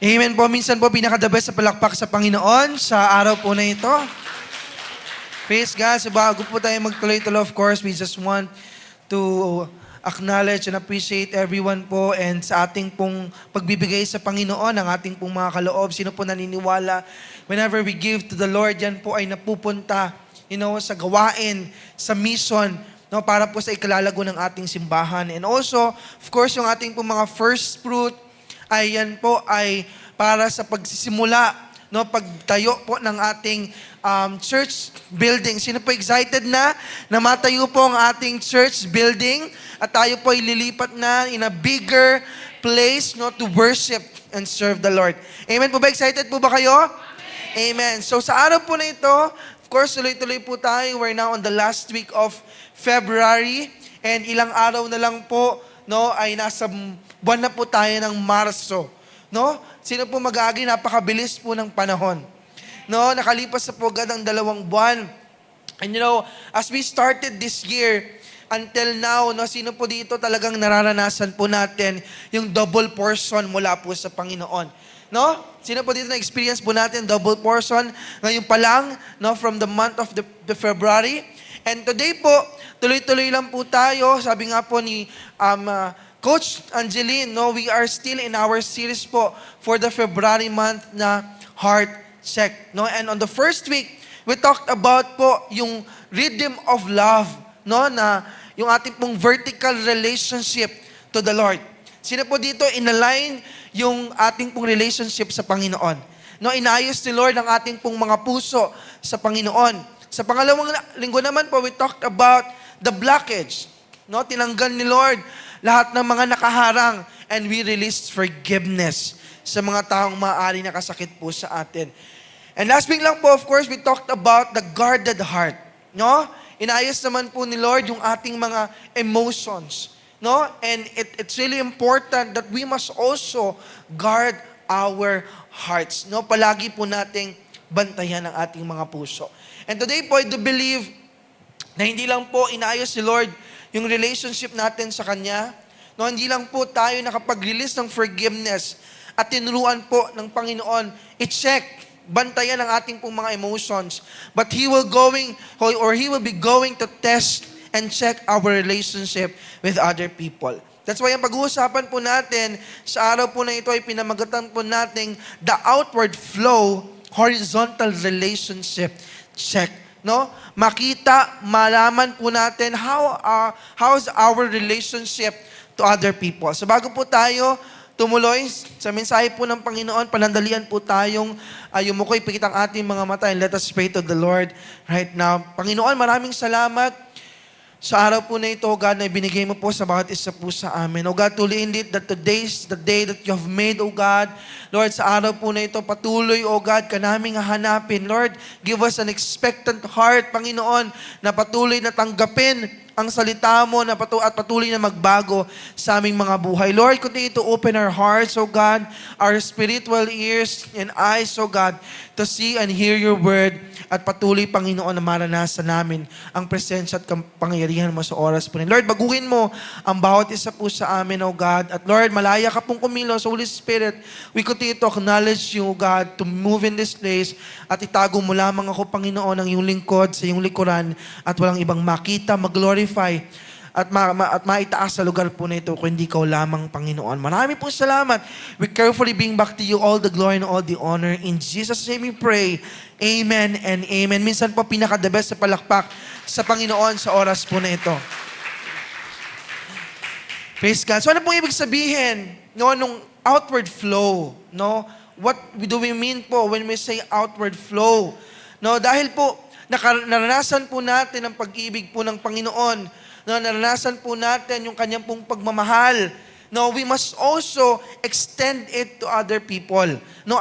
Amen po. Minsan po pinaka-the best sa palakpak sa Panginoon sa araw po na ito. Praise God. So bago po tayo magtuloy-tuloy, of course, we just want to acknowledge and appreciate everyone po and sa ating pong pagbibigay sa Panginoon, ang ating pong mga kaloob. Sino po naniniwala, whenever we give to the Lord, yan po ay napupunta, sa gawain, sa mission, para po sa ikalalago ng ating simbahan. And also, of course, yung ating pong mga first fruit, ay yan po ay para sa pagsisimula, pagtayo po ng ating church building. Sino po excited na matayo po ang ating church building at tayo po ay lilipat na in a bigger place to worship and serve the Lord. Amen po ba? Excited po ba kayo? Amen. So sa araw po na ito, of course, tuloy-tuloy po tayo. We're now on the last week of February and ilang araw na lang po ay nasa buwan na po tayo ng Marso. Sino po mag-aagi? Napakabilis po ng panahon. Nakalipas na po agad ang 2 buwan. And as we started this year, until now, sino po dito talagang nararanasan po natin yung double portion mula po sa Panginoon? Sino po dito na-experience po natin double portion ngayon pa lang, from the month of the February? And today po, tuloy-tuloy lang po tayo. Sabi nga po ni Coach Angeline, we are still in our series po for the February month na Heart Check. And on the first week, we talked about po yung rhythm of love, na yung ating pong vertical relationship to the Lord. Sino po dito inalign yung ating pong relationship sa Panginoon? Inayos ni Lord ang ating pong mga puso sa Panginoon. Sa pangalawang linggo naman po, we talked about the blockage. Tinanggal ni Lord lahat ng mga nakaharang and we released forgiveness sa mga taong maaari nakasakit po sa atin. And last week lang po, of course, we talked about the guarded heart. Inayos naman po ni Lord yung ating mga emotions. And it's really important that we must also guard our hearts. Palagi po nating bantayan ang ating mga puso. And today po, I do believe na hindi lang po inayos ni Lord yung relationship natin sa Kanya. Hindi lang po tayo nakapag-release ng forgiveness at tinuruan po ng Panginoon, i-check, bantayan ang ating pong mga emotions. But He will be going to test and check our relationship with other people. That's why ang pag-uusapan po natin sa araw po na ito ay pinamagatan po nating the outward flow, horizontal relationship check. Makita, malaman po natin how's our relationship to other people. So bago po tayo tumuloy sa mensahe po ng Panginoon, panandalian po tayong yumukoy pikit ang ating mga mata and let us pray to the Lord right now. Panginoon, maraming salamat sa araw po na ito, God, na ibinigay mo po sa bawat isa po sa amin. O God, truly indeed that today's the day that you have made, O God. Lord, sa araw po na ito, patuloy, O God, ka naming hahanapin. Lord, give us an expectant heart, Panginoon, na patuloy na tanggapin ang salita mo at patuloy na magbago sa aming mga buhay. Lord, continue to open our hearts, O God, our spiritual ears and eyes, O God, to see and hear your word at patuloy, Panginoon, na maranasan namin ang presensya at pangyarihan mo sa oras po. Lord, baguhin mo ang bawat isa po sa amin, O God. At Lord, malaya ka pong kumilos, Holy Spirit. We continue to acknowledge you, God, to move in this place at itago mo lamang ako, Panginoon, ang iyong lingkod sa iyong likuran at walang ibang makita, mag-glorify at maitaas sa lugar po na ito kung hindi ikaw lamang, Panginoon. Marami po salamat. We carefully bring back to you all the glory and all the honor. In Jesus' name we pray. Amen and amen. Minsan po pinaka-the best sa palakpak sa Panginoon sa oras po na ito. Praise God. So ano pong ibig sabihin nung outward flow? What do we mean po when we say outward flow? Dahil po naranasan po natin ang pag-ibig po ng Panginoon. Naranasan po natin yung kanyang pong pagmamahal. We must also extend it to other people.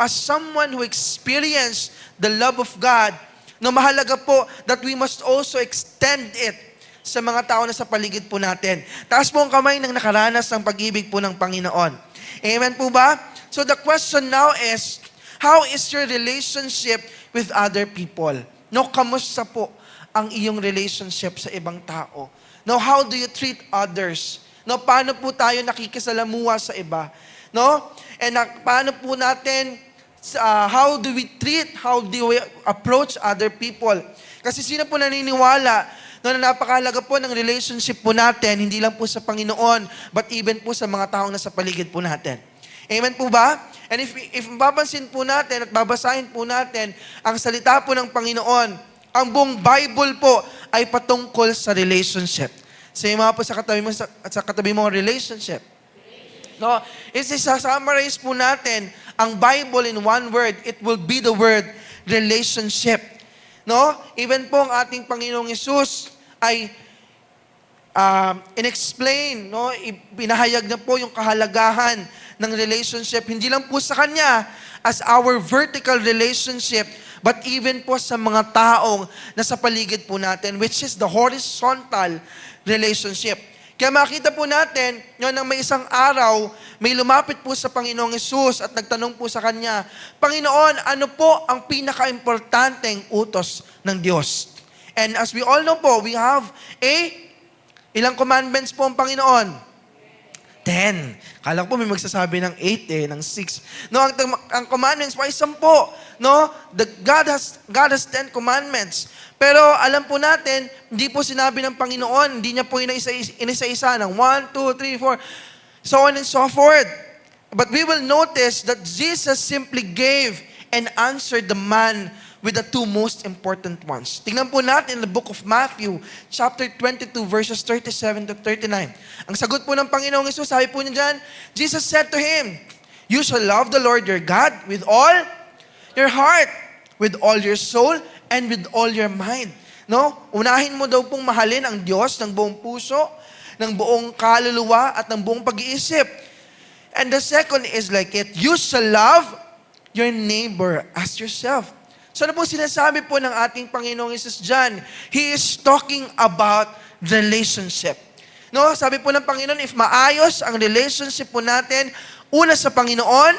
As someone who experienced the love of God, mahalaga po that we must also extend it sa mga tao na sa paligid po natin. Taas po ang kamay ng nakaranas ng pag-ibig po ng Panginoon. Amen po ba? So the question now is, how is your relationship with other people? Kamusta po ang iyong relationship sa ibang tao? How do you treat others? No, paano po tayo nakikisalamuha sa iba? No? And paano po natin, how do we treat, how do we approach other people? Kasi sino po naniniwala na napakahalaga po ng relationship po natin, hindi lang po sa Panginoon, but even po sa mga taong nasa paligid po natin. Amen po ba? And if mapapansin po natin at babasahin po natin ang salita po ng Panginoon, ang buong Bible po ay patungkol sa relationship. Say mga po sa katabi mo, relationship. No, isa-summarize po natin ang Bible in one word. It will be the word relationship. No? Even po ang ating Panginoong Hesus ay inexplain, no? Pinahayag na po yung kahalagahan ng relationship. Hindi lang po sa Kanya as our vertical relationship, but even po sa mga taong nasa paligid po natin, which is the horizontal relationship. Kaya makita po natin, yun nang may isang araw, may lumapit po sa Panginoong Hesus at nagtanong po sa Kanya, Panginoon, ano po ang pinaka-importanteng utos ng Diyos? And as we all know po, we have ilang commandments po ang Panginoon? 10. Kala ko po may magsasabi ng 8 ng 6. No, ang commandments po ay 10. No? God has 10 commandments. Pero alam po natin, hindi po sinabi ng Panginoon, hindi niya po inisa-isa ng 1, 2, 3, 4, so on and so forth. But we will notice that Jesus simply gave and answered the man with the two most important ones. Tingnan po natin in the book of Matthew, chapter 22, verses 37 to 39. Ang sagot po ng Panginoong Hesus, sabi po niya dyan, Jesus said to him, you shall love the Lord your God with all your heart, with all your soul, and with all your mind. No? Unahin mo daw pong mahalin ang Diyos ng buong puso, ng buong kaluluwa, at ng buong pag-iisip. And the second is like it, you shall love your neighbor as yourself. So ano po sinasabi po ng ating Panginoong Hesus dyan? He is talking about relationship. No? Sabi po ng Panginoon, if maayos ang relationship po natin, una sa Panginoon,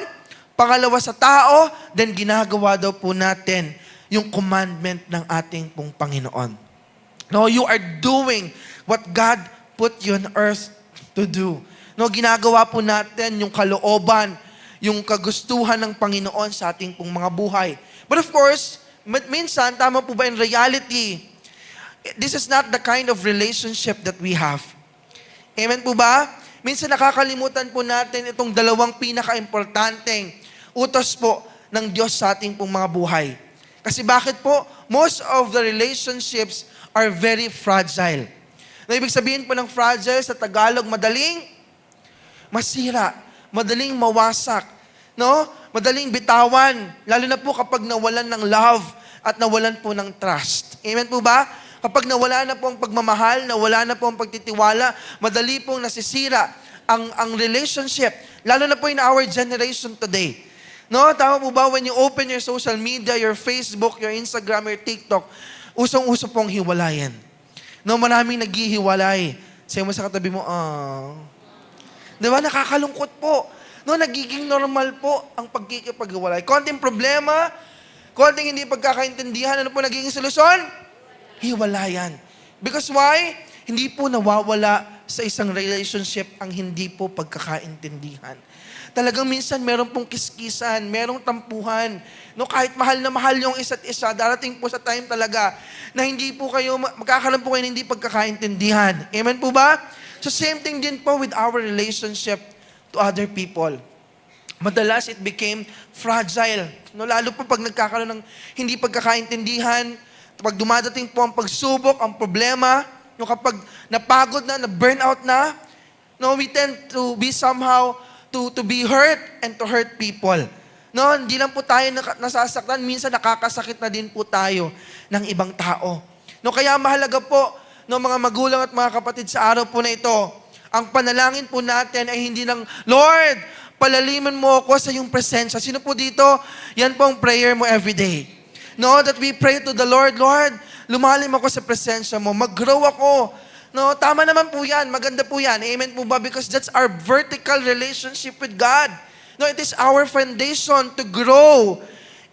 pangalawa sa tao, then ginagawa daw po natin yung commandment ng ating pong Panginoon. No, you are doing what God put you on earth to do. No, ginagawa po natin yung kalooban, yung kagustuhan ng Panginoon sa ating pong mga buhay. But of course, minsan, tama po ba in reality, this is not the kind of relationship that we have. Amen po ba? Minsan nakakalimutan po natin itong dalawang pinaka-importanteng utos po ng Diyos sa ating pong mga buhay. Kasi bakit po? Most of the relationships are very fragile. Na ibig sabihin po ng fragile sa Tagalog, madaling masira, madaling mawasak, no? Madaling bitawan, lalo na po kapag nawalan ng love at nawalan po ng trust. Amen po ba? Kapag nawala na po ang pagmamahal, nawala na po ang pagtitiwala, madali pong nasisira ang relationship, lalo na po in our generation today. No, tama po ba, when you open your social media, your Facebook, your Instagram, your TikTok, usong-uso pong hiwalayan. No, maraming naghihiwalay. Sabi mo sa katabi mo, di ba, nakakalungkot po. No, nagiging normal po ang pagkikipaghiwalay. Konting problema, konting hindi pagkakaintindihan, ano po nagiging solusyon? Hiwalayan. Because why? Hindi po nawawala sa isang relationship ang hindi po pagkakaintindihan. Talagang minsan meron pong kiskisan, merong tampuhan. No, kahit mahal na mahal yung isa't isa, darating po sa time talaga na hindi po kayo, magkakaroon po kayo ng hindi pagkakaintindihan. Amen po ba? So same thing din po with our relationship to other people. Madalas it became fragile. No, lalo po pag nagkakaroon ng hindi pagkakaintindihan, pag dumadating po ang pagsubok, ang problema, no, kapag napagod na, na-burnout na, no, we tend to be somehow to be hurt and to hurt people. No, hindi lang po tayo nasasaktan, minsan nakakasakit na din po tayo ng ibang tao. No, kaya mahalaga po, no, mga magulang at mga kapatid sa araw po na ito, ang panalangin po natin ay hindi lang, Lord, palaliman mo ako sa iyong presensya. Sino po dito? Yan po ang prayer mo everyday. No, that we pray to the Lord, Lord, lumalim ako sa presensya mo, mag-grow ako. No, tama naman po yan, maganda po yan. Amen po ba? Because that's our vertical relationship with God. No, it is our foundation to grow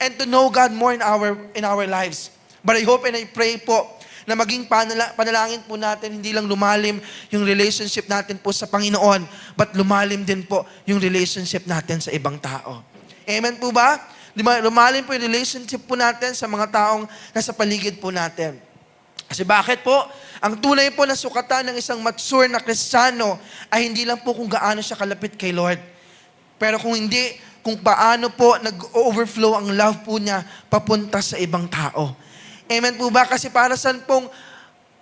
and to know God more in our lives. But I hope and I pray po na maging panalangin po natin, hindi lang lumalim yung relationship natin po sa Panginoon, but lumalim din po yung relationship natin sa ibang tao. Amen po ba? Lumalim po yung relationship po natin sa mga taong nasa paligid po natin. Kasi bakit po? Ang tunay po na sukatan ng isang mature na Kristiyano ay hindi lang po kung gaano siya kalapit kay Lord. Pero kung hindi, kung paano po nag-overflow ang love po niya papunta sa ibang tao. Amen po ba? Kasi para saan pong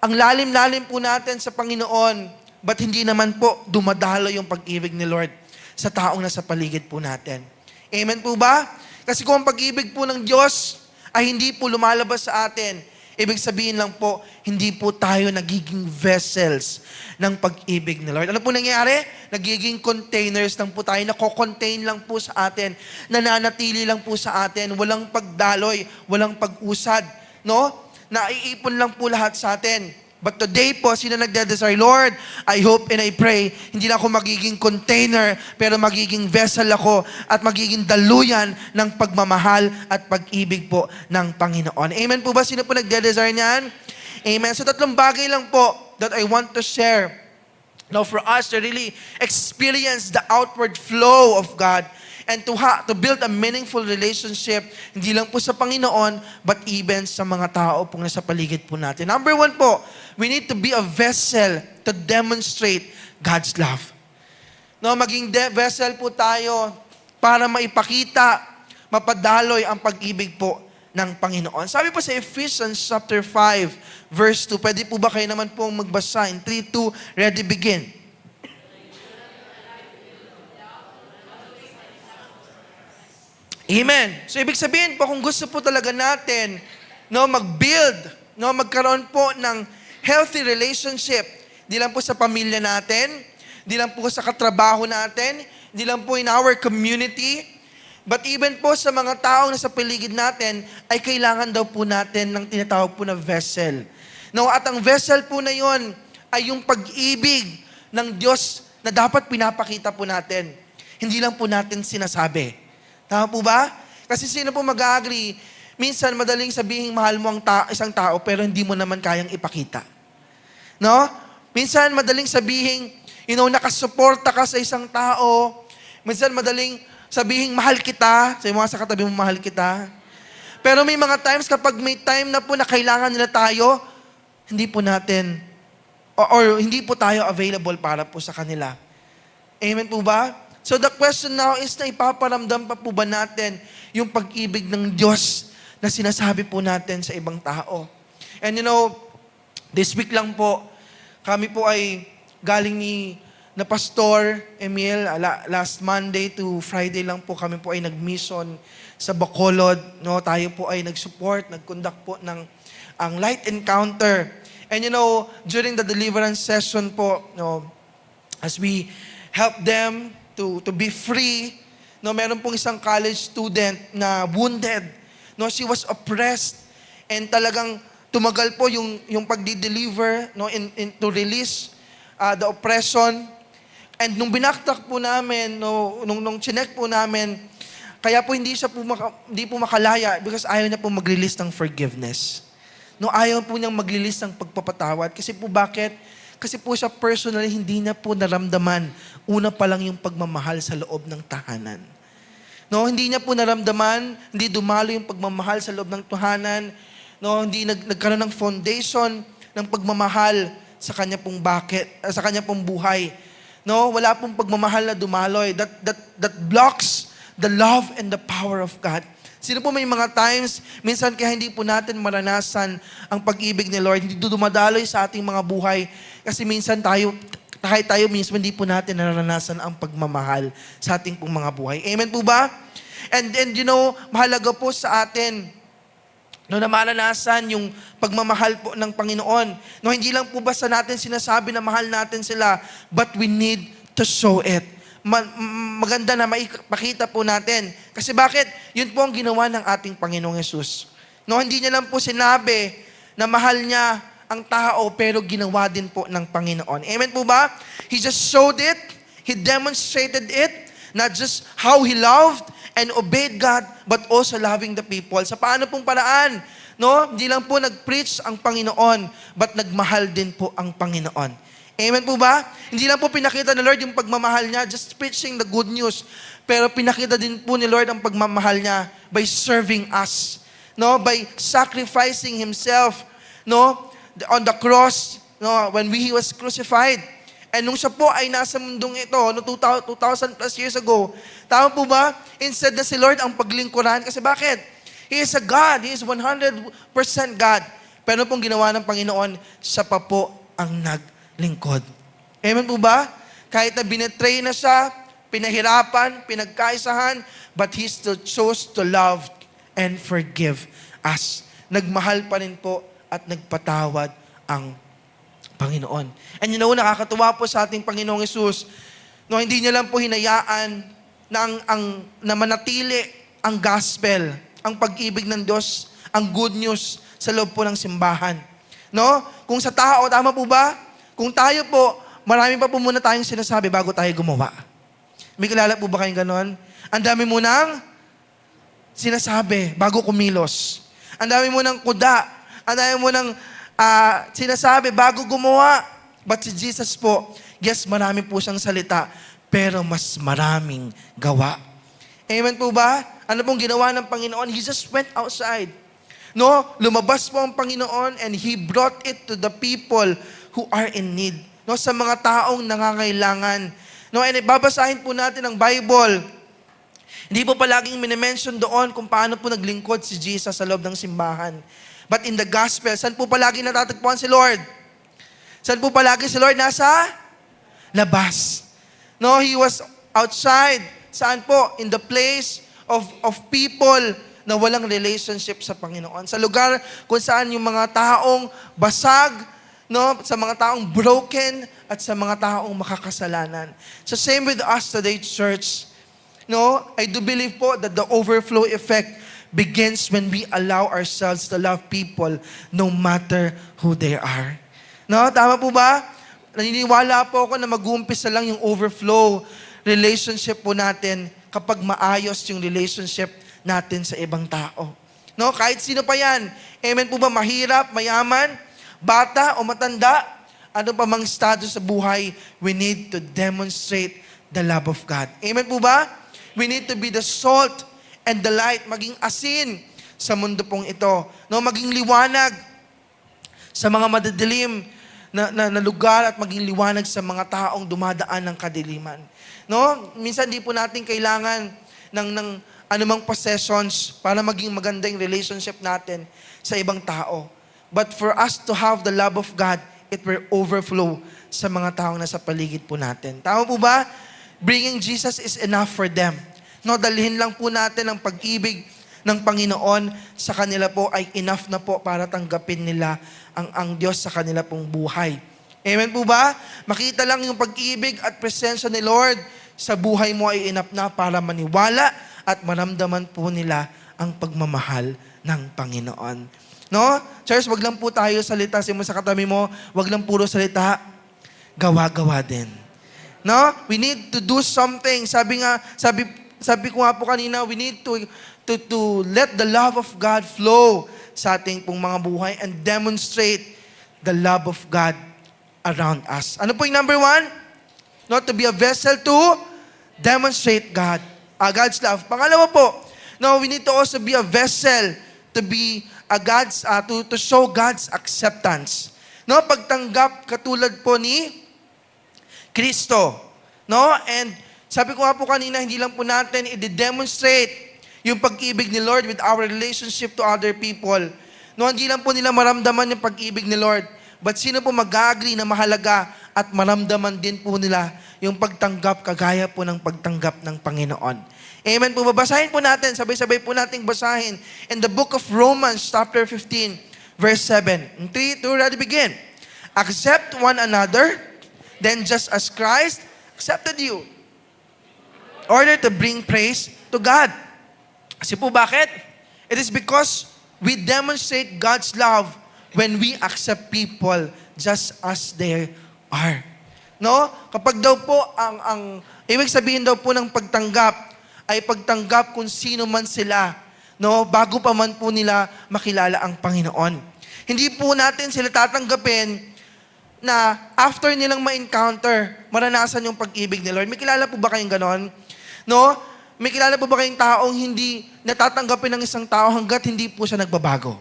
ang lalim-lalim po natin sa Panginoon, but hindi naman po dumadalo yung pag-ibig ni Lord sa taong nasa paligid po natin. Amen po ba? Kasi kung ang pag-ibig po ng Diyos ay hindi po lumalabas sa atin, ibig sabihin lang po, hindi po tayo nagiging vessels ng pag-ibig ni Lord. Ano po nangyayari? Nagiging containers lang po tayo, nako-contain lang po sa atin, nananatili lang po sa atin, walang pagdaloy, walang pag-usad, no? Naiipon lang po lahat sa atin. But today po, sino nagde-desire? Lord, I hope and I pray, hindi lang ako magiging container, pero magiging vessel ako at magiging daluyan ng pagmamahal at pag-ibig po ng Panginoon. Amen po ba? Sino po nagde-desire niyan? Amen. So 3 bagay lang po that I want to share now for us to really experience the outward flow of God and to build a meaningful relationship, hindi lang po sa Panginoon, but even sa mga tao pong nasa paligid po natin. Number 1 po, we need to be a vessel to demonstrate God's love. No, maging vessel po tayo para maipakita, mapadaloy ang pag-ibig po ng Panginoon. Sabi po sa Ephesians chapter 5, verse 2, pwede po ba kayo naman pong magbasa in 3, 2, ready, begin. Amen. So, ibig sabihin po, kung gusto po talaga natin, no, mag-build, no, magkaroon po ng healthy relationship, di lang po sa pamilya natin, di lang po sa katrabaho natin, di lang po in our community, but even po sa mga taong nasa paligid natin, ay kailangan daw po natin ng tinatawag po na vessel. No, at ang vessel po na yon ay yung pag-ibig ng Diyos na dapat pinapakita po natin. Hindi lang po natin sinasabi. Tama po ba? Kasi sino po mag-agree, minsan madaling sabihin mahal mo ang isang tao pero hindi mo naman kayang ipakita. No? Minsan madaling sabihin, nakasuporta ka sa isang tao. Minsan madaling sabihin mahal kita, sa mga sa katabi mo mahal kita. Pero may mga times kapag may time na po na kailangan nila tayo, hindi po natin, or hindi po tayo available para po sa kanila. Amen po ba? So the question now is na ipaparamdam pa po ba natin yung pag-ibig ng Diyos na sinasabi po natin sa ibang tao? And this week lang po, kami po ay galing na Pastor Emil, last Monday to Friday lang po kami po ay nag-mission sa Bacolod. No? Tayo po ay nag-support, nag-conduct po ng ang light encounter. And during the deliverance session po, as we help them to be free. No, meron pong isang college student na wounded. No, she was oppressed and talagang tumagal po yung pagdi-deliver, no, to release the oppression. And nung binaktak po namin, nung chinek po namin, kaya po hindi po makalaya because ayaw niya po mag-release ng forgiveness. No, ayaw po niyang mag-release ng pagpapatawad. Kasi po bakit? Kasi po siya personally, hindi niya po naramdaman. Una pa lang yung pagmamahal sa loob ng tahanan. No, hindi niya po naramdaman, hindi dumalo yung pagmamahal sa loob ng tahanan. No, hindi nagkaroon ng foundation ng pagmamahal sa kanya pong sa kanya pong buhay. No, wala pong pagmamahal na dumaloy that blocks the love and the power of God. Sino po may mga times, minsan kaya hindi po natin maranasan ang pag-ibig ni Lord, hindi dumadaloy sa ating mga buhay, kasi minsan tayo mismo hindi po natin naranasan ang pagmamahal sa ating pong mga buhay. Amen po ba? And mahalaga po sa atin, na maranasan yung pagmamahal po ng Panginoon. No, hindi lang po basta natin sinasabi na mahal natin sila, but we need to show it. Maganda na maipakita po natin. Kasi bakit? Yun po ang ginawa ng ating Panginoong Yesus. No, hindi niya lang po sinabi na mahal niya ang tao, pero ginawa din po ng Panginoon. Amen po ba? He just showed it. He demonstrated it. Not just how He loved and obeyed God, but also loving the people. Sa paano pong paraan? No? Hindi lang po nag-preach ang Panginoon, but nagmahal din po ang Panginoon. Amen po ba? Hindi lang po pinakita ni Lord yung pagmamahal niya, just preaching the good news. Pero pinakita din po ni Lord ang pagmamahal niya by serving us. No? By sacrificing Himself, no? On the cross, no? When He was crucified. And nung siya po ay nasa mundong ito, no, 2,000 plus years ago, tama po ba? Instead na si Lord ang paglingkuran. Kasi bakit? He is a God. He is 100% God. Pero pong ginawa ng Panginoon, siya pa po ang naglingkod. Amen po ba? Kahit na binetray na siya, pinahirapan, pinagkaisahan, but He still chose to love and forgive us. Nagmahal pa rin po at nagpatawad ang Panginoon. And nakakatuwa po sa ating Panginoong Hesus, no, hindi niya lang po hinayaan na manatili ang gospel, ang pag-ibig ng Diyos, ang good news sa loob po ng simbahan. No? Kung sa tao, tama po ba? Kung tayo po, marami pa po muna tayong sinasabi bago tayo gumawa. May kilala po ba kayong ganon? Ang dami mo nang sinasabi bago kumilos. Ang dami mo nang kuda. Ang dami mo nang sinasabi bago gumawa. But si Jesus po, yes, marami po siyang salita, pero mas maraming gawa. Amen po ba? Ano pong ginawa ng Panginoon? He just went outside. No? Lumabas po ang Panginoon and He brought it to the people who are in need. No? Sa mga taong nangangailangan. No? And babasahin po natin ang Bible. Hindi po palaging minimension doon kung paano po naglingkod si Jesus sa loob ng simbahan. But in the gospel, saan po palagi natatagpuan si Lord? Saan po palagi si Lord? Nasa labas. No, He was outside. Saan po? In the place of people na walang relationship sa Panginoon. Sa lugar kung saan yung mga taong basag, no, sa mga taong broken, at sa mga taong makakasalanan. So same with us today, church. No, I do believe po that the overflow effect begins when we allow ourselves to love people no matter who they are. No, tama po ba? Naniniwala po ako na mag-uumpisa lang yung overflow relationship po natin kapag maayos yung relationship natin sa ibang tao. No, kahit sino pa yan. Amen po ba? Mahirap, mayaman, bata o matanda, ano pa mang status sa buhay, we need to demonstrate the love of God. Amen po ba? We need to be the salt and the light, maging asin sa mundo pong ito. No, maging liwanag sa mga madidilim na lugar at maging liwanag sa mga taong dumadaan ng kadiliman. No, minsan di po natin kailangan ng anumang possessions para maging maganda yung relationship natin sa ibang tao. But for us to have the love of God, it will overflow sa mga taong nasa paligid po natin. Tama po ba? Bringing Jesus is enough for them. No, dalhin lang po natin ang pag-ibig ng Panginoon sa kanila po ay enough na po para tanggapin nila ang Diyos sa kanila pong buhay. Amen po ba? Makita lang yung pag-ibig at presensya ni Lord sa buhay mo ay enough na para maniwala at maramdaman po nila ang pagmamahal ng Panginoon. No? Church, wag lang po tayo salita. Sino sa katabi mo, wag lang puro salita, gawa-gawa din. No? We need to do something. Sabi ko nga po kanina, we need to let the love of God flow sa ating pong mga buhay and demonstrate the love of God around us. Ano po yung number 1? No, to be a vessel to demonstrate God's love. Pangalawa po, no, we need to also be a vessel to be to show God's acceptance. No, pagtanggap katulad po ni Kristo. No, and sabi ko nga po kanina, hindi lang po natin i-demonstrate yung pag-ibig ni Lord with our relationship to other people. No, hindi lang po nila maramdaman yung pag-ibig ni Lord. But sino po mag-agree na mahalaga at maramdaman din po nila yung pagtanggap kagaya po ng pagtanggap ng Panginoon. Amen po. Babasahin po natin, sabay-sabay po nating basahin in the book of Romans chapter 15, verse 7. In 3, 2, ready, begin. Accept one another, then just as Christ accepted you, in order to bring praise to God. Kasi po bakit? It is because we demonstrate God's love when we accept people just as they are. No? Kapag daw po ibig sabihin daw po ng pagtanggap ay pagtanggap kung sino man sila. No, bago pa man po nila makilala ang Panginoon. Hindi po natin sila tatanggapin na after nilang ma-encounter, maranasan yung pag-ibig ni Lord. May kilala po ba kayong ganon? No? May kilala po ba kayong taong hindi natatanggapin ng isang tao hanggat hindi po siya nagbabago?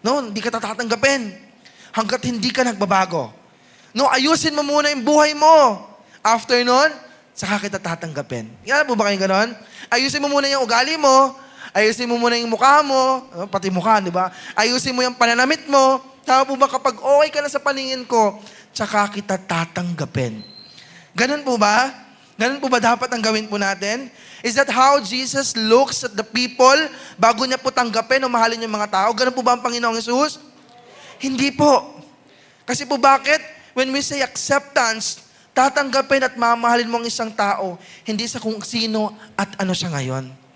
No, hindi ka tatanggapin hanggat hindi ka nagbabago. No, ayusin mo muna yung buhay mo. After nun, saka kita tatanggapin. Kilala po ba kayong ganon? Ayusin mo muna yung ugali mo. Ayusin mo muna yung mukha mo, pati mukha, di ba? Ayusin mo yung pananamit mo. Tama po ba kapag okay ka na sa paningin ko, tsaka kita tatanggapin. Ganun po ba? Ganun po ba dapat ang gawin po natin? Is that how Jesus looks at the people bago niya po tanggapin o mahalin yung mga tao? Ganun po ba ang Panginoong Yesus? Hindi po. Kasi po bakit? When we say acceptance, tatanggapin at mamahalin mo ang isang tao, hindi sa kung sino at ano siya ngayon.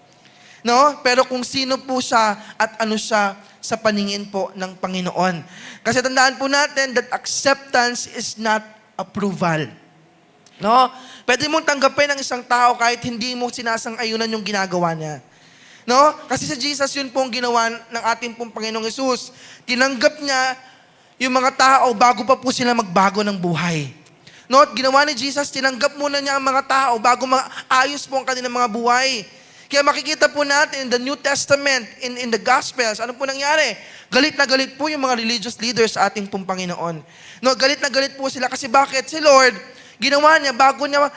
No? Pero kung sino po siya at ano siya sa paningin po ng Panginoon. Kasi tandaan po natin that acceptance is not approval. No? Pwede mong tanggapin ang isang tao kahit hindi mo sinasang-ayunan yung ginagawa niya. No? Kasi sa Jesus yun po ang ginawa ng ating pong Panginoong Yesus. Tinanggap niya yung mga tao bago pa po sila magbago ng buhay. No? At ginawa ni Jesus, tinanggap muna niya ang mga tao bago maayos po ang kanilang mga buhay. Kaya makikita po natin in the New Testament, in the Gospels, ano po nangyari? Galit na galit po yung mga religious leaders sa ating pong Panginoon. No, galit na galit po sila kasi bakit? Si Lord, ginawa niya bago niya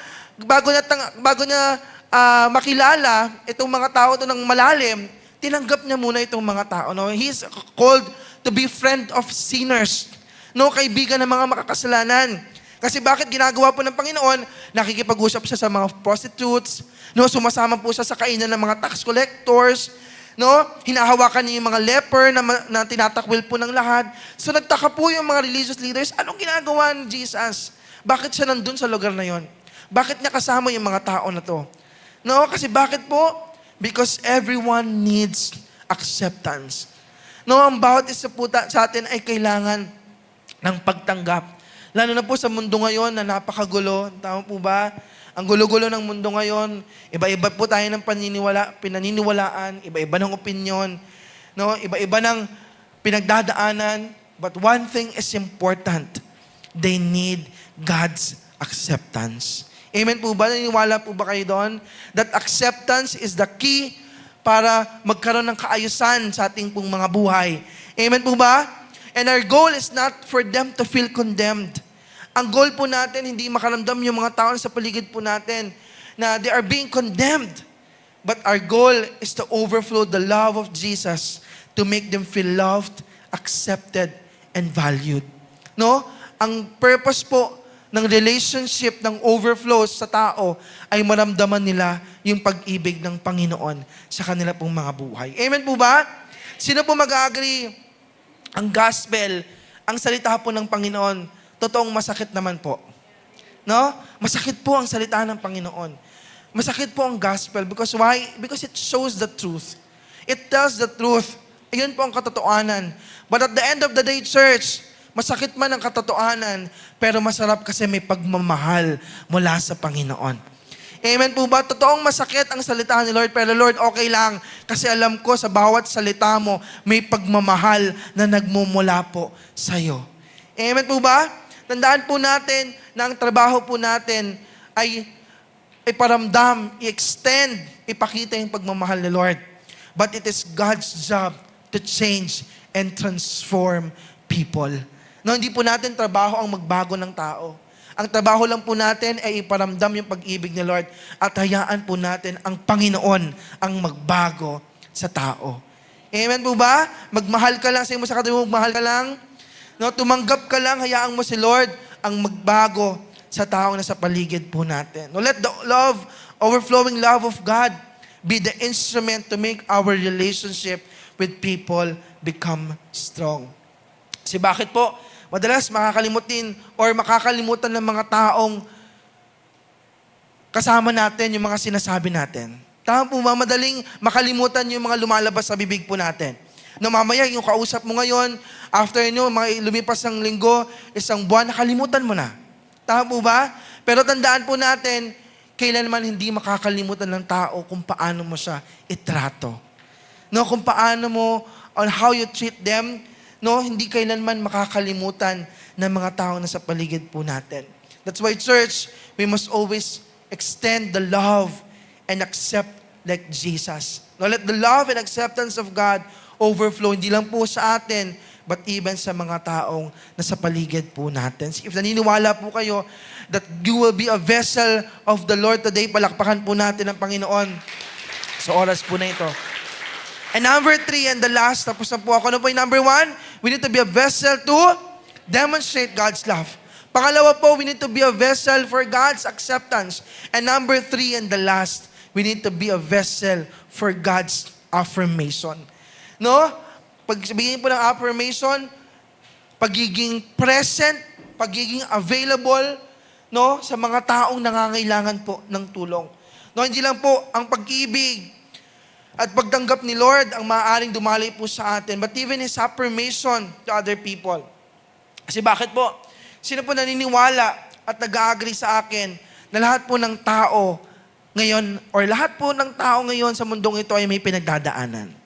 makilala itong mga tao ito ng malalim, tinanggap niya muna itong mga tao. No? He's called to be friend of sinners. No, kaibigan ng mga makakasalanan. Kasi bakit ginagawa po ng Panginoon? Nakikipag-usap siya sa mga prostitutes, no, sumasama po siya sa kainan ng mga tax collectors, no, hinahawakan niya yung mga leper na tinatakwil po ng lahat. So nagtaka po yung mga religious leaders, anong ginagawa ni Jesus? Bakit siya nandun sa lugar na yon? Bakit niya kasama yung mga tao na to? No, kasi bakit po? Because everyone needs acceptance. No, ang bawat isa po sa atin ay kailangan ng pagtanggap. Lalo na po sa mundo ngayon na napakagulo. Tama po ba? Ang gulo-gulo ng mundo ngayon, iba-iba po tayo ng pinaniniwalaan, iba-iba ng opinyon, no? Iba-iba ng pinagdadaanan. But one thing is important. They need God's acceptance. Amen po ba? Naniniwala po ba kayo doon? That acceptance is the key para magkaroon ng kaayusan sa ating pong mga buhay. Amen po ba? And our goal is not for them to feel condemned. Ang goal po natin, hindi makaramdam yung mga tao sa paligid po natin na they are being condemned. But our goal is to overflow the love of Jesus to make them feel loved, accepted, and valued. No? Ang purpose po ng relationship, ng overflow sa tao ay maramdaman nila yung pag-ibig ng Panginoon sa kanila pong mga buhay. Amen po ba? Sino po mag-agree? Ang gospel, ang salita po ng Panginoon, totoong masakit naman po. No? Masakit po ang salita ng Panginoon. Masakit po ang gospel. Because why? Because it shows the truth. It tells the truth. Ayun po ang katotohanan. But at the end of the day, church, masakit man ang katotohanan, pero masarap kasi may pagmamahal mula sa Panginoon. Amen po ba? Totoong masakit ang salita ni Lord, pero Lord, okay lang. Kasi alam ko sa bawat salita mo, may pagmamahal na nagmumula po sa'yo. Amen po ba? Tandaan po natin na ang trabaho po natin ay iparamdam, i-extend, ipakita yung pagmamahal ni Lord. But it is God's job to change and transform people. No, hindi po natin trabaho ang magbago ng tao. Ang trabaho lang po natin ay iparamdam yung pag-ibig ni Lord at hayaan po natin ang Panginoon ang magbago sa tao. Amen po ba? Magmahal ka lang, sa mo sa katabi mo, magmahal ka lang. No, tumanggap ka lang, hayaan mo si Lord ang magbago sa taong nasa paligid po natin. No, let the love, overflowing love of God be the instrument to make our relationship with people become strong. Kasi bakit po? Madalas makakalimutan ng mga taong kasama natin yung mga sinasabi natin. Tama po ba? Madaling makalimutan yung mga lumalabas sa bibig po natin. No, mamaya, yung kausap mo ngayon, after nyo, lumipas ng linggo, isang buwan, nakalimutan mo na. Tama po ba? Pero tandaan po natin, kailanman hindi makakalimutan ng tao kung paano mo siya itrato. no, kung paano mo, on how you treat them, no, hindi kailanman makakalimutan ng mga tao na sa paligid po natin. That's why, church, we must always extend the love and accept like Jesus. No, let the love and acceptance of God overflow, hindi lang po sa atin, but even sa mga taong nasa paligid po natin. If naniniwala po kayo that you will be a vessel of the Lord today, palakpakan po natin ang Panginoon sa oras po na ito. And number 3 and the last, tapos na po ako. Ano po yung number 1? We need to be a vessel to demonstrate God's love. Pangalawa po, we need to be a vessel for God's acceptance. And number 3 and the last, we need to be a vessel for God's affirmation. No? Pag sabihin po ng affirmation, pagiging present, pagiging available, no, sa mga taong nangangailangan po ng tulong. No, hindi lang po ang pag-ibig at pagtanggap ni Lord ang maaaring dumalay po sa atin, but even His affirmation to other people. Kasi bakit po? Sino po naniniwala at nag-agree sa akin na lahat po ng tao ngayon, or lahat po ng tao ngayon sa mundong ito ay may pinagdadaanan?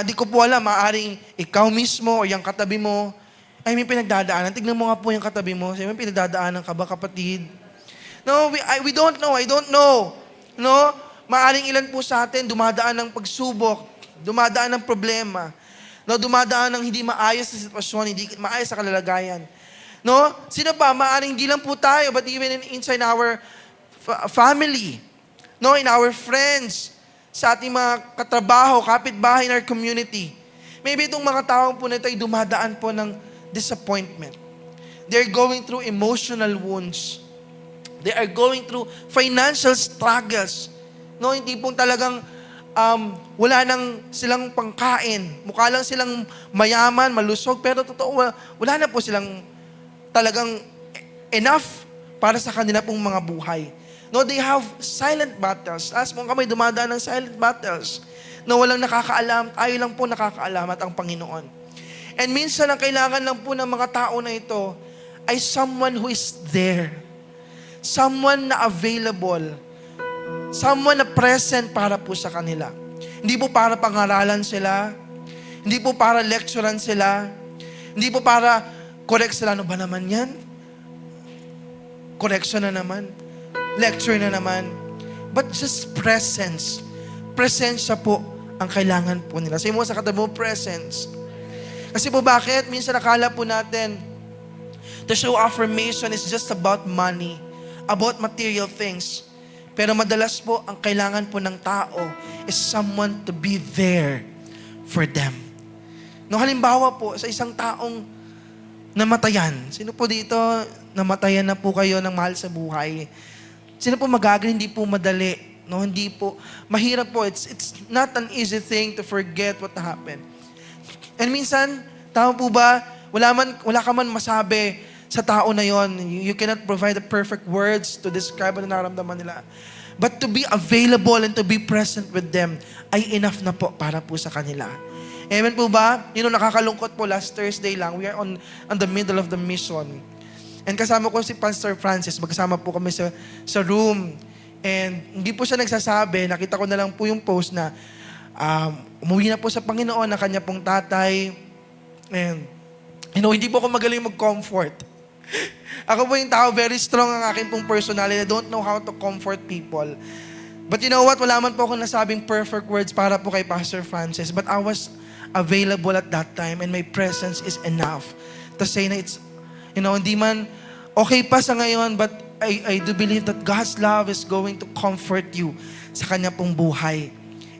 Di ko po alam, maaaring ikaw mismo o yung katabi mo ay may pinagdadaanan. Tignan mo nga po yung katabi mo. May pinagdadaanan ka ba, kapatid? No, we don't know. I don't know. No? Maaaring ilan po sa atin dumadaan ng pagsubok, dumadaan ng problema, no? Dumadaan ng hindi maayos na sitwasyon, hindi maayos sa kalalagayan. No? Sino ba? Maaaring hindi lang po tayo, but even inside our family, no? In our friends, sa ating mga katrabaho, kapitbahay in our community. Maybe itong mga taong po na ito ay dumadaan po ng disappointment. They're going through emotional wounds. They are going through financial struggles. No, hindi pong talagang wala nang silang pangkain. Mukha lang silang mayaman, malusog, pero totoo, wala na po silang talagang enough para sa kanila pong mga buhay. No, they have silent battles. As mo kami dumadaan ng silent battles na walang nakakaalam, tayo lang po nakakaalam at ang Panginoon. And minsan ang kailangan lang po ng mga tao na ito ay someone who is there. Someone na available. Someone na present para po sa kanila. Hindi po para pangaralan sila. Hindi po para lecturean sila. Hindi po para correct sila. Ano ba naman yan? Correction na naman. Lecture na naman. But just presence. Presensya po ang kailangan po nila. Sabi mo sa katabi mo, presence. Kasi po bakit? Minsan nakala po natin, to show affirmation is just about money, about material things. Pero madalas po, ang kailangan po ng tao is someone to be there for them. No, halimbawa po, sa isang taong namatayan. Sino po dito, namatayan na po kayo ng mahal sa buhay? Sino po magagaling? Hindi po madali. No, hindi po. Mahirap po. It's not an easy thing to forget what happened. And minsan, tama po ba, wala ka man masabi sa tao na yon. You cannot provide the perfect words to describe ano nararamdaman nila. But to be available and to be present with them ay enough na po para po sa kanila. Amen po ba? Nakakalungkot po, last Thursday lang, we are on the middle of the mission. And kasama ko si Pastor Francis, magkasama po kami sa room. And hindi po siya nagsasabi, nakita ko na lang po yung post na umuwi na po sa Panginoon ang kanya pong tatay. And hindi po ako magaling mag-comfort. Ako po yung tao, very strong ang akin pong personality. I don't know how to comfort people. But you know what? Wala man po akong nasabing perfect words para po kay Pastor Francis. But I was available at that time and my presence is enough to say na it's, hindi man okay pa sa ngayon, but I do believe that God's love is going to comfort you sa kanya pong buhay.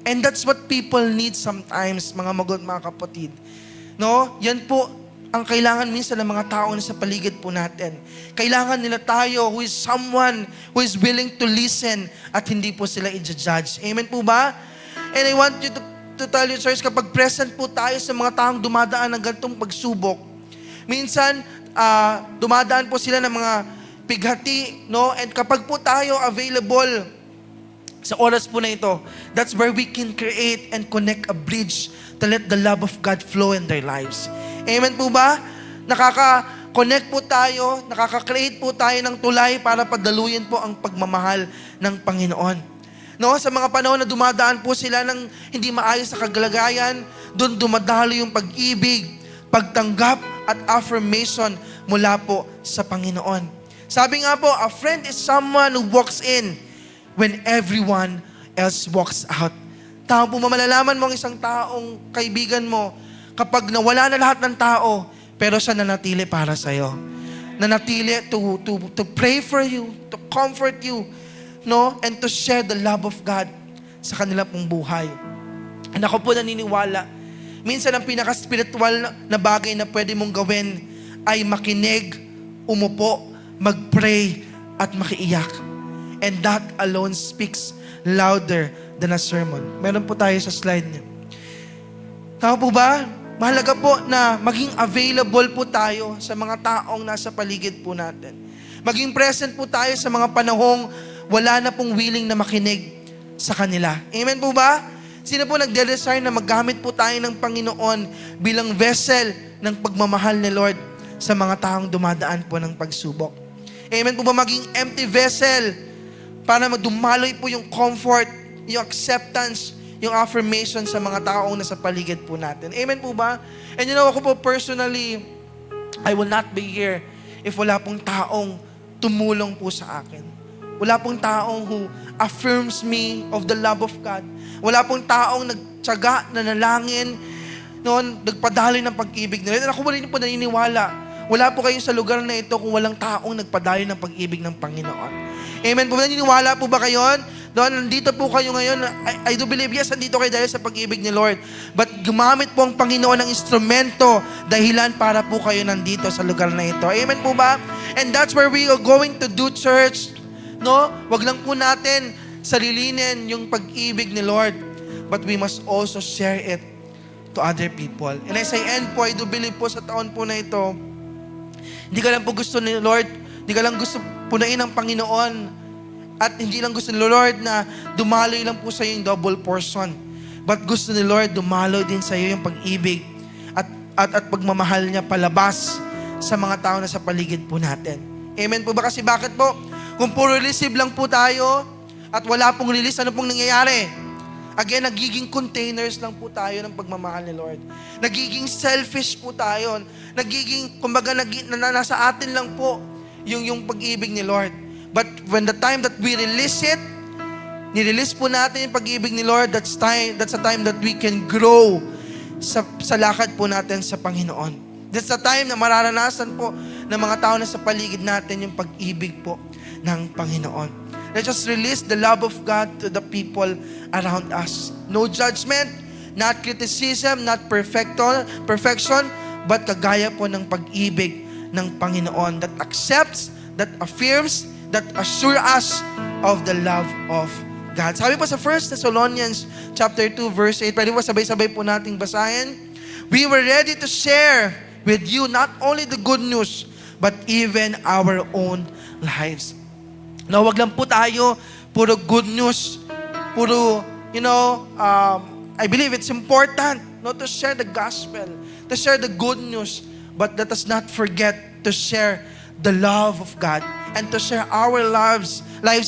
And that's what people need sometimes, mga magot, mga kapatid. No? Yan po ang kailangan minsan ng mga tao na sa paligid po natin. Kailangan nila tayo who is someone who is willing to listen at hindi po sila i-judge. Amen po ba? And I want you to tell you, church, kapag present po tayo sa mga taong dumadaan ng ganitong pagsubok, minsan, dumadaan po sila ng mga pighati, no? And kapag po tayo available sa oras po na ito, that's where we can create and connect a bridge to let the love of God flow in their lives. Amen po ba? Nakaka-connect po tayo, nakaka-create po tayo ng tulay para padaluyin po ang pagmamahal ng Panginoon. No, sa mga panahon na dumadaan po sila ng hindi maayos sa kagalagayan, doon dumadalo yung pag-ibig, pagtanggap at affirmation mula po sa Panginoon. Sabi nga po, a friend is someone who walks in when everyone else walks out. Tao po, malalaman mo ang isang taong kaibigan mo kapag nawala na lahat ng tao, pero siya nanatili para sa'yo. Nanatili to pray for you, to comfort you, no? And to share the love of God sa kanila pong buhay. And ako po naniniwala, minsan ang pinaka-spiritual na bagay na pwede mong gawin ay makinig, umupo, mag-pray, at makiiyak. And that alone speaks louder than a sermon. Meron po tayo sa slide niyo. Tama po ba? Mahalaga po na maging available po tayo sa mga taong nasa paligid po natin. Maging present po tayo sa mga panahong wala na pong willing na makinig sa kanila. Amen po ba? Sino po nagde-desire na maggamit po tayo ng Panginoon bilang vessel ng pagmamahal ni Lord sa mga taong dumadaan po ng pagsubok? Amen po ba? Maging empty vessel para dumaloy po yung comfort, yung acceptance, yung affirmation sa mga taong nasa paligid po natin. Amen po ba? And you know, ako po personally, I will not be here if wala pong taong tumulong po sa akin. Wala pong taong who affirms me of the love of God. Wala pong taong nagtiyaga, nanalangin, noon, nagpadaloy ng pag-ibig nila. And ako rin po naniniwala, wala po kayo sa lugar na ito kung walang taong nagpadaloy ng pag-ibig ng Panginoon. Amen po. Naniniwala po ba kayo? Doon, nandito po kayo ngayon. I do believe, yes, nandito kayo dahil sa pag-ibig ni Lord. But gumamit po ang Panginoon ng instrumento, dahilan para po kayo nandito sa lugar na ito. Amen po ba? And that's where we are going to do church. No? Wag lang po natin sarilinin yung pag-ibig ni Lord. But we must also share it to other people. And as I end po, I do believe po sa taon po na ito, hindi ka lang po gusto ni Lord, hindi ka lang gusto punain ng Panginoon, at hindi lang gusto ni Lord na dumaloy lang po sa iyo yung double portion. But gusto ni Lord, dumaloy din sa iyo yung pag-ibig at pagmamahal niya palabas sa mga tao na sa paligid po natin. Amen po ba? Kasi bakit po? Kung puro receive lang po tayo at wala pong release, ano pong nangyayari? Again, nagiging containers lang po tayo ng pagmamahal ni Lord. Nagiging selfish po tayo. Nagiging, kumbaga, nasa atin lang po yung pag-ibig ni Lord. But when the time that we release it, nirelease po natin yung pag-ibig ni Lord, that's a time that we can grow sa lakad po natin sa Panginoon. That's a time na mararanasan po ng mga tao na sa paligid natin yung pag-ibig po ng Panginoon. Let's just release the love of God to the people around us. No judgment, not criticism, not perfection, but kagaya po ng pag-ibig ng Panginoon that accepts, that affirms, that assure us of the love of God. Sabi po sa 1 Thessalonians chapter 2 verse 8, pwede po sabay-sabay po nating basahin. We were ready to share with you not only the good news, but even our own lives. No, wag lang po tayo puro good news, puro, I believe it's important to share the gospel, to share the good news, but let us not forget to share the love of God and to share our lives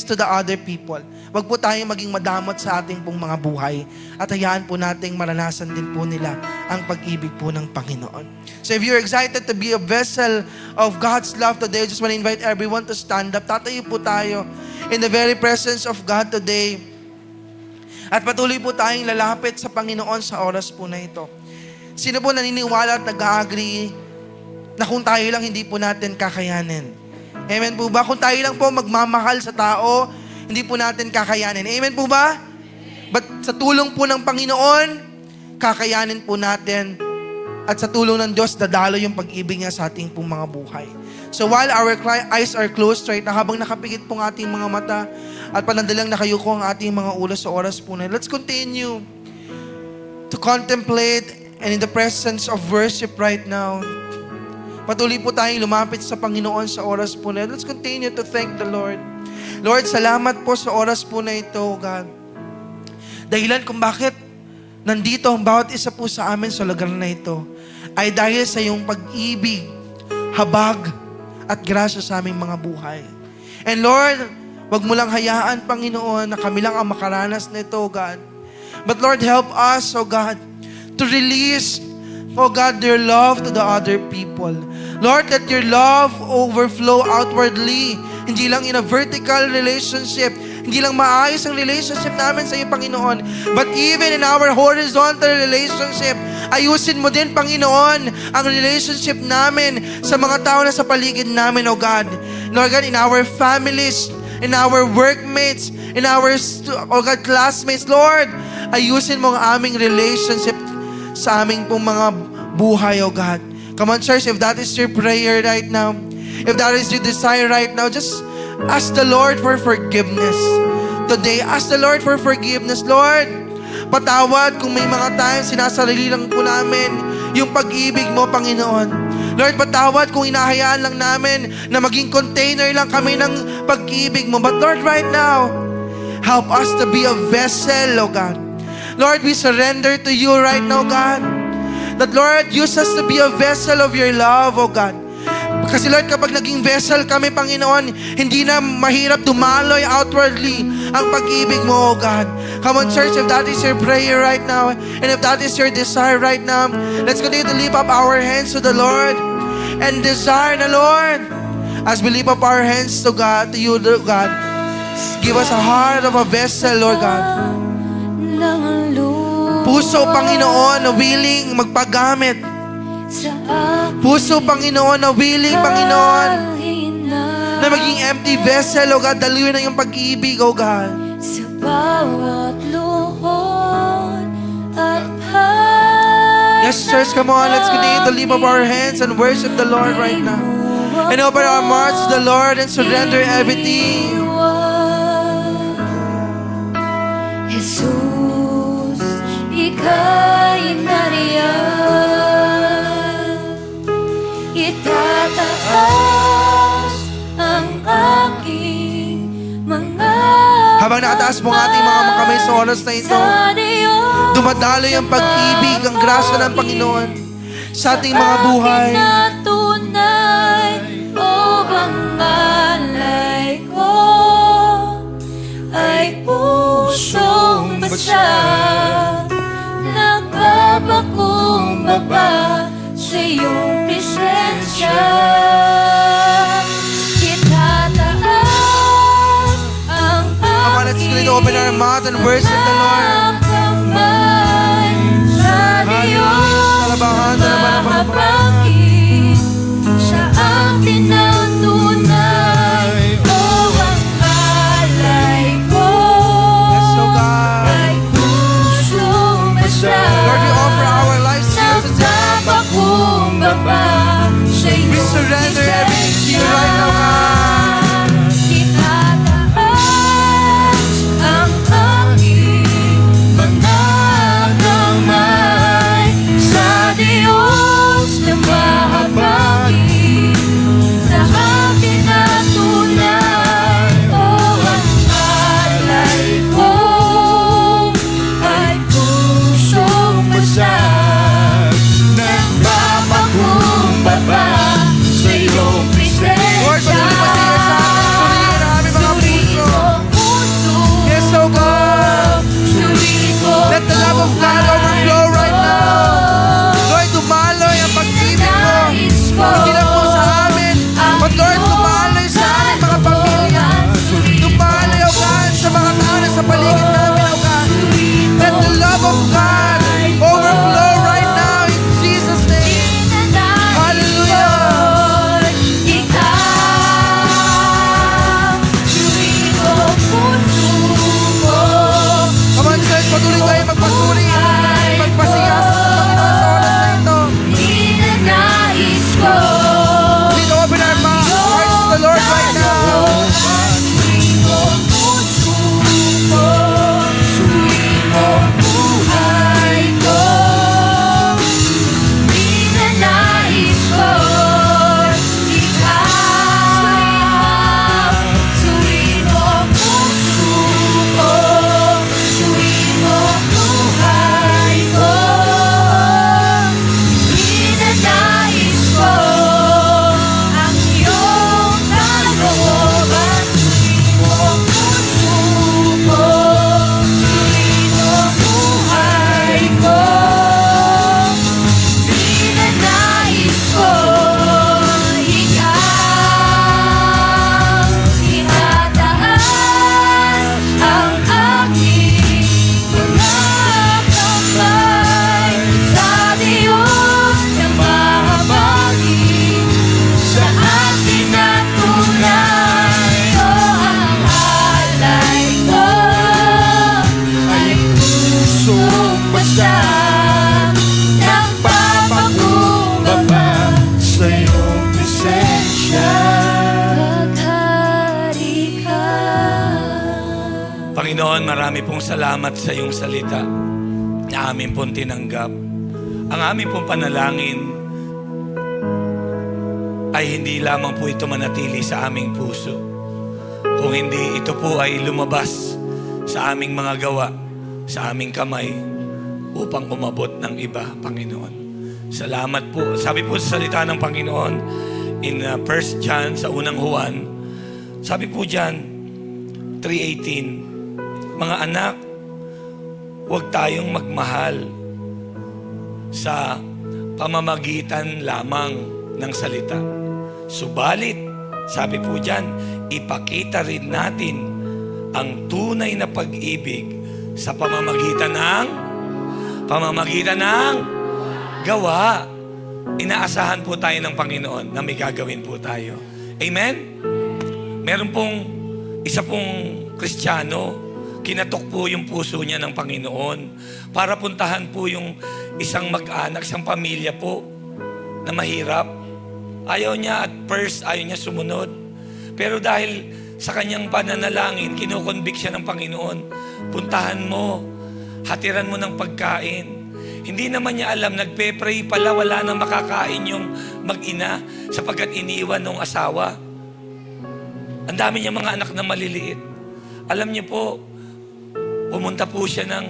to the other people. Wag po tayong maging madamot sa ating pong mga buhay at hayaan po nating maranasan din po nila ang pag-ibig po ng Panginoon. So if you're excited to be a vessel of God's love today, I just want to invite everyone to stand up. Tatayo po tayo in the very presence of God today. At patuloy po tayong lalapit sa Panginoon sa oras po na ito. Sino po naniniwala at nag-agree na kung tayo lang hindi po natin kakayanin? Amen po ba? Kung tayo lang po magmamahal sa tao, hindi po natin kakayanin. Amen po ba? But sa tulong po ng Panginoon, kakayanin po natin. At sa tulong ng Diyos, dadalo yung pag-ibig niya sa ating pong mga buhay. So while our eyes are closed right na habang nakapikit po ang ating mga mata at panandalang nakayuko ang ating mga ulo sa oras po na, let's continue to contemplate and in the presence of worship right now. Patuloy po tayong lumapit sa Panginoon sa oras po na. Let's continue to thank the Lord. Lord, salamat po sa oras po na ito, God. Dahilan kung bakit nandito ang bawat isa po sa amin sa lugar na ito ay dahil sa iyong pag-ibig, habag, at grasya sa aming mga buhay. And Lord, Wag mo lang hayaan, Panginoon, na kami lang ang makaranas nito, O God. But Lord, help us, O God, to release, O God, your love to the other people. Lord, let your love overflow outwardly. Hindi lang in a vertical relationship, hindi lang maayos ang relationship namin sa iyo, Panginoon, but even in our horizontal relationship, ayusin mo din, Panginoon, ang relationship namin sa mga tao na sa paligid namin, O God. Lord God, in our families, in our workmates, in our, O God, classmates, Lord, ayusin mo ang aming relationship sa aming pong mga buhay, O God. Come on, church, if that is your prayer right now, if that is your desire right now, just ask the Lord for forgiveness. Today, ask the Lord for forgiveness. Lord, patawad kung may mga times sinasarili lang po namin yung pag-ibig mo, Panginoon. Lord, patawad kung inahayaan lang namin na maging container lang kami ng pag-ibig mo. But Lord, right now, help us to be a vessel, O God. Lord, we surrender to you right now, God. That Lord, use us to be a vessel of your love, O God. Kasi Lord, kapag naging vessel kami, Panginoon, hindi na mahirap dumaloy outwardly ang pag-ibig mo, O God. Come on, church, if that is your prayer right now, and if that is your desire right now, let's continue to lift up our hands to the Lord and desire the Lord. As we lift up our hands to God, to you, Lord God, give us a heart of a vessel, Lord God. Puso, Panginoon, na willing magpagamit. Puso, Panginoon, na willing, Panginoon, na maging empty vessel, O God, daluyan na yung pag-ibig, O God. Sa bawat luhod at Yes, church, come on, let's continue to lift up our hands and worship the Lord right now. And open our hearts to the Lord and surrender everything. Jesus, ika'y nariyan. Itataas ang aking mga Habang nakataas mo ang ating mga kamay sa oras na ito, dumadaloy ang pag-ibig, ang grasya ng Panginoon sa ating mga buhay. Natunay, o bangalay ko ay pusong basa, nagpapakumbaba sa iyong presensya. Itataas ang Come on, let's continue to open our mouth and worship the Lord. kamay sa Diyos, Salabahan, salabahan, mapapakit siya ang tinantunay, o ang alay ko Yes, O God. ay pusong basa, Lord, we offer our lives to you today. nagpapakumbaba sa We iyong surrender everything to you right now, God. Itataas ang aking mga kamay sa Diyos na Marami pong salamat sa iyong salita na amin pong tinanggap. Ang amin pong panalangin ay hindi lamang po ito manatili sa aming puso, kung hindi ito po ay lumabas sa aming mga gawa, sa aming kamay, upang umabot ng iba, Panginoon. Salamat po. Sabi po sa salita ng Panginoon in 1 John, sa unang Juan, sabi po dyan, 3:18, mga anak, huwag tayong magmahal sa pamamagitan lamang ng salita. Subalit, sabi po dyan, ipakita rin natin ang tunay na pag-ibig sa pamamagitan ng gawa. Inaasahan po tayo ng Panginoon na may gagawin po tayo. Amen? Meron pong isa pong Kristiyano, kinatok po yung puso niya ng Panginoon para puntahan po yung isang mag-anak, isang pamilya po na mahirap. Ayaw niya at first, ayaw niya sumunod. Pero dahil sa kanyang pananalangin, kinukonvict siya ng Panginoon. Puntahan mo, hatiran mo ng pagkain. Hindi naman niya alam, nagpe-pray pala, wala nang makakain yung mag-ina sapagkat iniwan ng asawa. Ang dami niya mga anak na maliliit. Alam niyo po, pumunta po siya ng,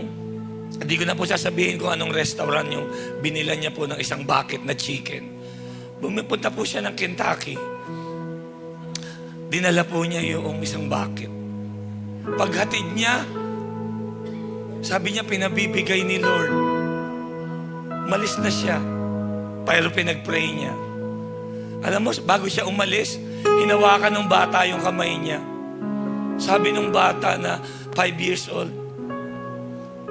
hindi ko na po sasabihin kung anong restaurant yung binilan niya po ng isang bucket na chicken. Pumunta po siya ng Kentucky. Dinala po niya yung isang bucket. Paghatid niya, sabi niya pinabibigay ni Lord. Umalis na siya. Pero pinag-pray niya. Alam mo, bago siya umalis, hinawakan ng bata yung kamay niya. Sabi ng bata na 5 years old,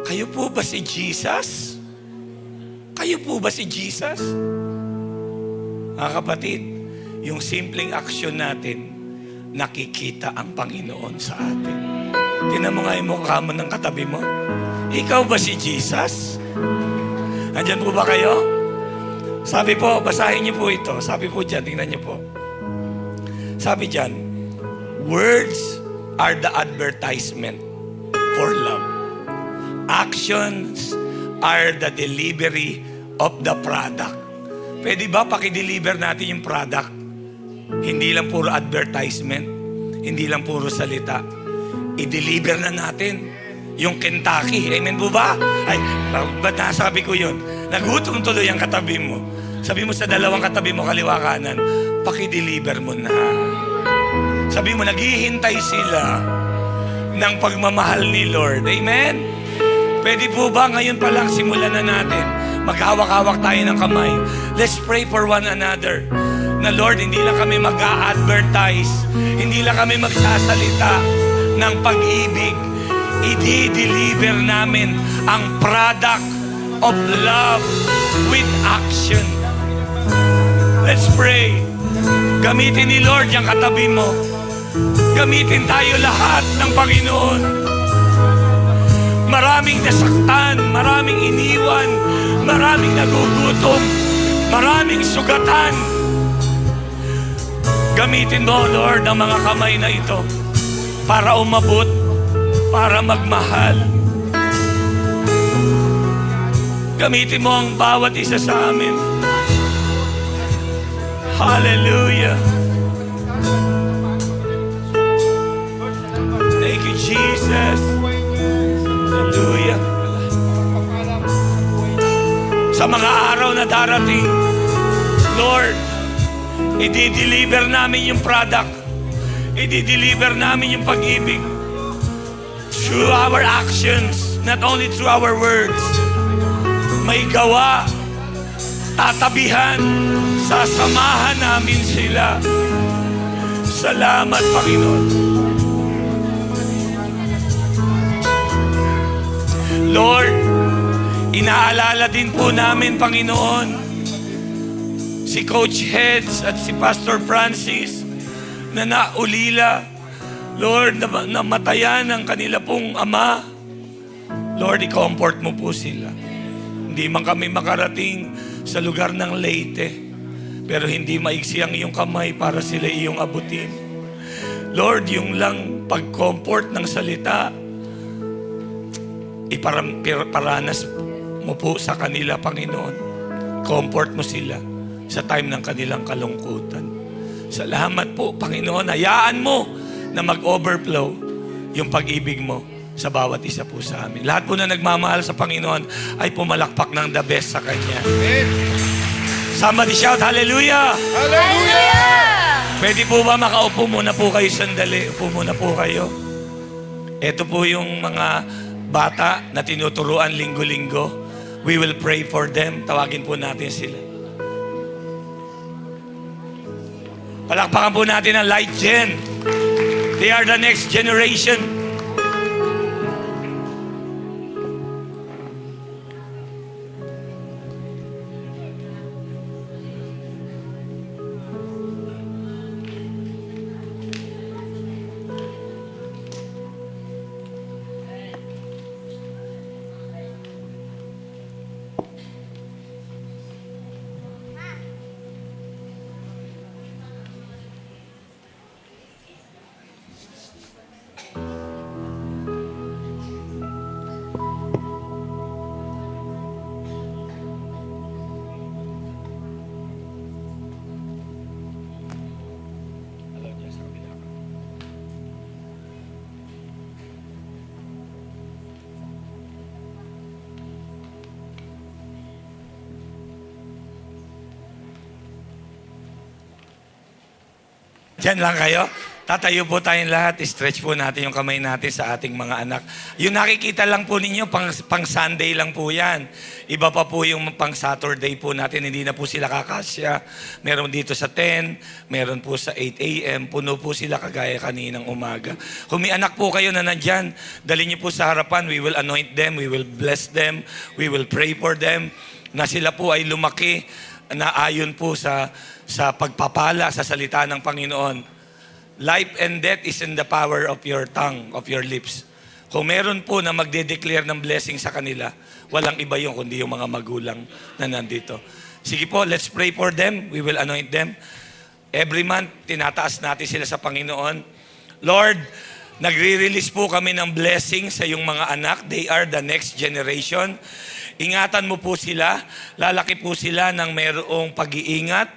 kayo po ba si Jesus? Kayo po ba si Jesus? Mga kapatid, yung simpleng aksyon natin, nakikita ang Panginoon sa atin. Tingnan mo nga yung mukha mo ng katabi mo. Ikaw ba si Jesus? Andyan po ba kayo? Sabi po, basahin niyo po ito. Sabi po dyan, tingnan niyo po. Sabi dyan, words are the advertisement for love. Actions are the delivery of the product. Pwede ba pakideliver natin yung product? Hindi lang puro advertisement, hindi lang puro salita. I-deliver na natin yung Kentucky. Amen po ba? Ay, ba't nasabi ko yun? Nagutom tuloy ang katabi mo. Sabi mo sa dalawang katabi mo, kaliwa kanan, pakideliver mo na. Sabi mo, naghihintay sila ng pagmamahal ni Lord. Amen? Pwede po ba ngayon pa lang simulan na natin? Maghawak-hawak tayo ng kamay. Let's pray for one another. Na Lord, hindi lang kami mag-a-advertise, hindi lang kami magsasalita ng pag-ibig. I-deliver namin ang product of love with action. Let's pray. Gamitin ni Lord yung katabi mo. Gamitin tayo lahat ng Panginoon. Maraming nasaktan, maraming iniwan, maraming nagugutom, maraming sugatan. Gamitin mo, Lord, ang mga kamay na ito para umabot, para magmahal. Gamitin mo ang bawat isa sa amin. Hallelujah. Thank you, Jesus. Hallelujah. Sa mga araw na darating, Lord, i-deliver namin yung product. I-deliver namin yung pag-ibig. Through our actions, not only through our words. May gawa, tatabihan, sasamahan namin sila. Salamat, Panginoon. Lord, inaalala din po namin, Panginoon, si Coach Heads at si Pastor Francis na naulila, Lord, namatayan ang kanila pong ama. Lord, i-comfort mo po sila. Hindi man kami makarating sa lugar ng Leyte, pero hindi maiksi ang iyong kamay para sila iyong abutin. Lord, yung lang pag-comfort ng salita, Iparanas mo po sa kanila, Panginoon. Comfort mo sila sa time ng kanilang kalungkutan. Salamat po, Panginoon. Hayaan mo na mag-overflow yung pag-ibig mo sa bawat isa po sa amin. Lahat po na nagmamahal sa Panginoon ay pumalakpak ng the best sa Kanya. Somebody shout, Hallelujah! Pwede po ba makaupo muna po kayo sandali? Upo muna po kayo. Ito po yung mga bata na tinuturuan linggo-linggo. We will pray for them. Tawagin po natin sila. Palakpakan po natin ang Light Gen. They are the next generation. Diyan lang kayo. Tatayo po tayong lahat. Stretch po natin yung kamay natin sa ating mga anak. Yung nakikita lang po ninyo, pang Sunday lang po yan. Iba pa po yung pang Saturday po natin. Hindi na po sila kakasya. Meron dito sa 10, meron po sa 8 a.m. Puno po sila kagaya kaninang umaga. Kung may anak po kayo na nandyan, dali niyo po sa harapan. We will anoint them. We will bless them. We will pray for them. Na sila po ay lumaki na ayon po sa pagpapala sa salita ng Panginoon. Life and death is in the power of your tongue, of your lips. Kung meron po na magde-declare ng blessing sa kanila, walang iba yung kundi yung mga magulang na nandito. Sige po, let's pray for them. We will anoint them. Every month, tinataas natin sila sa Panginoon. Lord, nagre-release po kami ng blessing sa iyong mga anak. They are the next generation. Ingatan mo po sila. Lalaki po sila ng mayroong pag-iingat,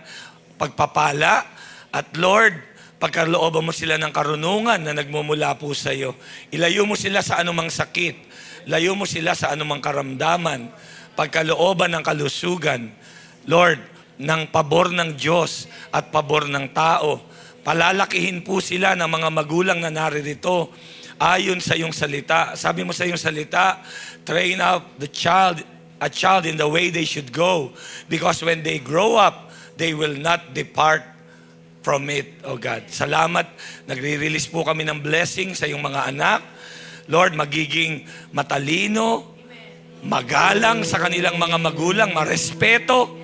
pagpapala. At Lord, pagkalooban mo sila ng karunungan na nagmumula po sa iyo. Ilayo mo sila sa anumang sakit. Layo mo sila sa anumang karamdaman. Pagkalooban ng kalusugan. Lord, ng pabor ng Diyos at pabor ng tao. Palalakihin po sila ng mga magulang na naririto ayon sa iyong salita. Sabi mo sa iyong salita, train up a child in the way they should go. Because when they grow up, they will not depart from it, oh God. Salamat, nagre-release po kami ng blessing sa iyong mga anak. Lord, magiging matalino, magalang sa kanilang mga magulang, marespeto,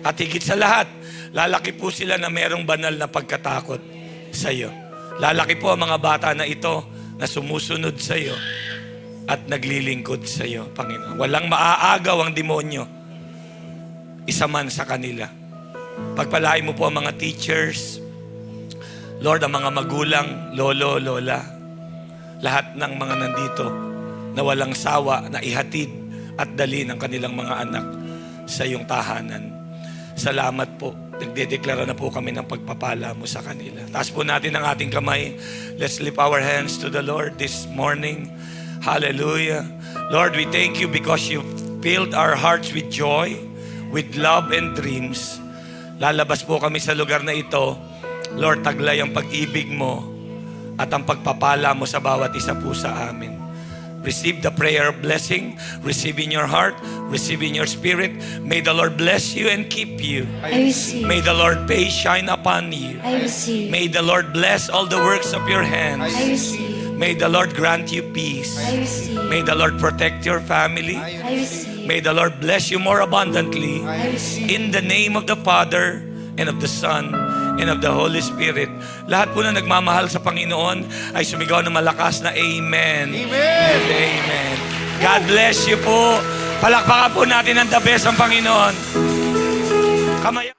at higit sa lahat, lalaki po sila na merong banal na pagkatakot sa iyo. Lalaki po ang mga bata na ito na sumusunod sa iyo at naglilingkod sa iyo, Panginoon. Walang maaagaw ang demonyo, isa man sa kanila. Pagpalain mo po ang mga teachers, Lord, ang mga magulang, lolo, lola, lahat ng mga nandito na walang sawa na ihatid at dali ng kanilang mga anak sa iyong tahanan. Salamat po. Nagdedeklara na po kami ng pagpapala mo sa kanila. Taas po natin ang ating kamay. Let's lift our hands to the Lord this morning. Hallelujah. Lord, we thank you because you filled our hearts with joy, with love and dreams. Lalabas po kami sa lugar na ito. Lord, taglay ang pag-ibig mo at ang pagpapala mo sa bawat isa po sa amin. Receive the prayer of blessing. Receive in your heart. Receive in your spirit. May the Lord bless you and keep you. I receive. May the Lord face shine upon you. I receive. May the Lord bless all the works of your hands. I receive. May the Lord grant you peace. I receive. May the Lord protect your family. I receive. May the Lord bless you more abundantly. I receive. In the name of the Father and of the Son and of the Holy Spirit. Lahat po na nagmamahal sa Panginoon ay sumigaw ng malakas na Amen. Amen. And Amen. God bless you po. Palakpakan po natin ang the best ang Panginoon. Kamay